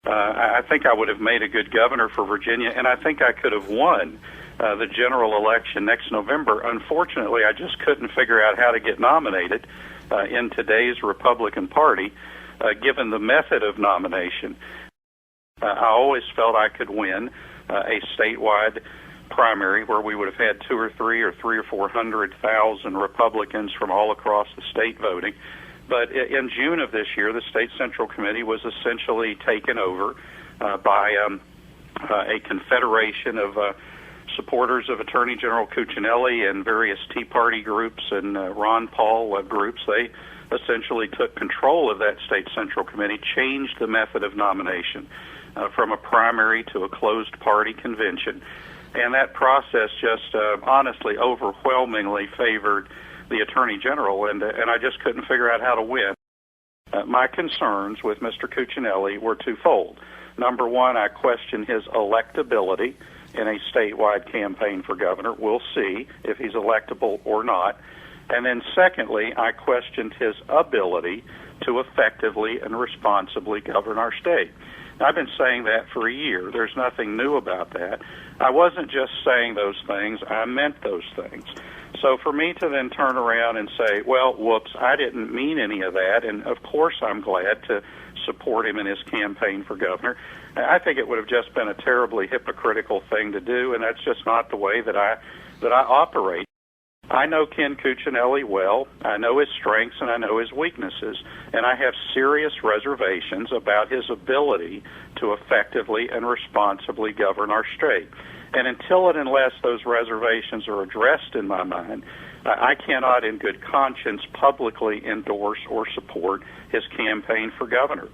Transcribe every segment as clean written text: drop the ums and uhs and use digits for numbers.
I think I would have made a good governor for Virginia, and I think I could have won the general election next November. Unfortunately, I just couldn't figure out how to get nominated in today's Republican Party, given the method of nomination. I always felt I could win a statewide primary where we would have had 2 or 3 or 400,000 Republicans from all across the state voting. But in June of this year, the State Central Committee was essentially taken over by a confederation of supporters of Attorney General Cuccinelli and various Tea Party groups and Ron Paul groups. They essentially took control of that State Central Committee, changed the method of nomination from a primary to a closed party convention. And that process just honestly overwhelmingly favored the Attorney General, and I just couldn't figure out how to win. My concerns with Mr. Cuccinelli were twofold. Number one, I questioned his electability in a statewide campaign for governor. We'll see if he's electable or not. And then secondly, I questioned his ability to effectively and responsibly govern our state. I've been saying that for a year. There's nothing new about that. I wasn't just saying those things, I meant those things. So for me to then turn around and say, well, whoops, I didn't mean any of that, and of course I'm glad to support him in his campaign for governor, I think it would have just been a terribly hypocritical thing to do, and that's just not the way that I operate. I know Ken Cuccinelli well. I know his strengths and I know his weaknesses, and I have serious reservations about his ability to effectively and responsibly govern our state. And until and unless those reservations are addressed in my mind, I cannot in good conscience publicly endorse or support his campaign for governor.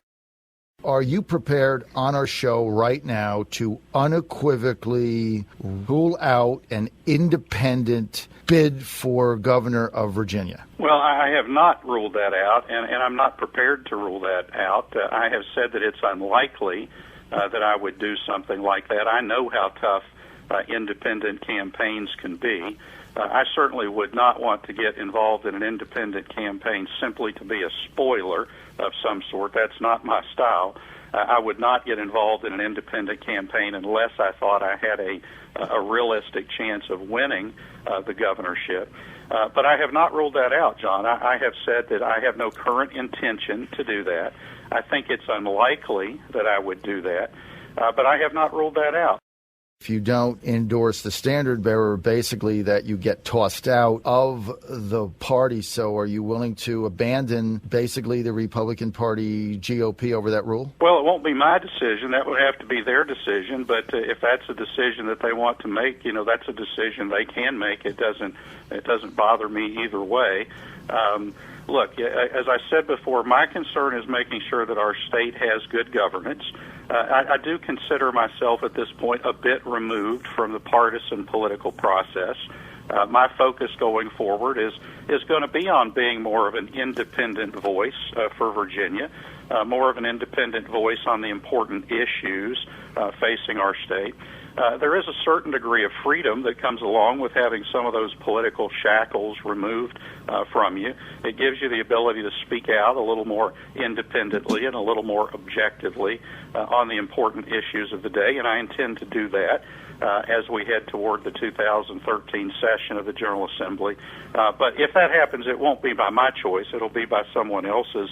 Are you prepared on our show right now to unequivocally rule out an independent bid for governor of Virginia? Well, I have not ruled that out, and I'm not prepared to rule that out. I have said that it's unlikely that I would do something like that. I know how tough independent campaigns can be. I certainly would not want to get involved in an independent campaign simply to be a spoiler of some sort. That's not my style. I would not get involved in an independent campaign unless I thought I had a realistic chance of winning the governorship. But I have not ruled that out, John. I have said that I have no current intention to do that. I think it's unlikely that I would do that, but I have not ruled that out. If you don't endorse the standard bearer, basically that you get tossed out of the party. So are you willing to abandon basically the Republican Party GOP over that rule? Well, it won't be my decision. That would have to be their decision. But if that's a decision that they want to make, that's a decision they can make. It doesn't bother me either way. Look, as I said before, my concern is making sure that our state has good governance. I do consider myself at this point a bit removed from the partisan political process. My focus going forward is going to be on being more of an independent voice for Virginia, more of an independent voice on the important issues facing our state. There is a certain degree of freedom that comes along with having some of those political shackles removed from you. It gives you the ability to speak out a little more independently and a little more objectively on the important issues of the day, and I intend to do that as we head toward the 2013 session of the General Assembly. But if that happens, it won't be by my choice. It'll be by someone else's.